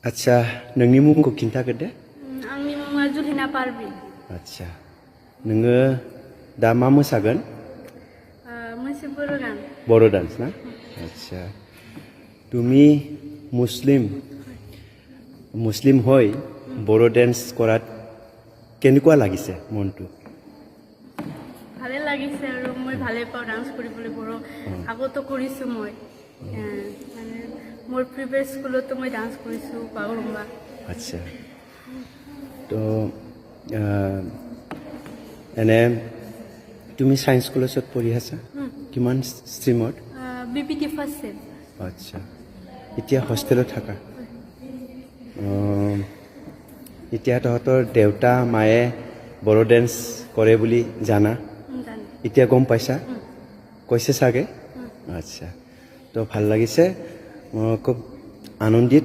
आच्छा नोंनि मुंखौ खिन्थागोन दे आंनि मुङा जुलिना पारबिन आच्छा नोङो दा मा मोसागोन मोनसे बर' गान বড়ো ডান্স না আচ্ছা তুমি মুসলিম হৈ বড়ো ডান্স কৰাত কেনেকুৱা লাগিছে মনটো ভালে লাগিছে আৰু মই ভালে পাওঁ ডান্স কৰিবলৈ বড়ো আগতো কৰিছোঁ মই মানে মোৰ প্ৰিভিয়াছ স্কুলতো মই ডান্স কৰিছোঁ বাগৰুম্বা আচ্ছা তো এনে তুমি সায়েন্স কলেজত পঢ়ি আছা কিমান ষ্ট্ৰীমত বিপিটি ফাৰ্ষ্ট ছেম আচ্ছা এতিয়া হোষ্টেলত থাকা এতিয়া তহঁতৰ দেউতা মায়ে বড়ো ডেন্স কৰে বুলি জানা এতিয়া গম পাইছা কৈছে চাগে আচ্ছা তো ভাল লাগিছে খুব আনন্দিত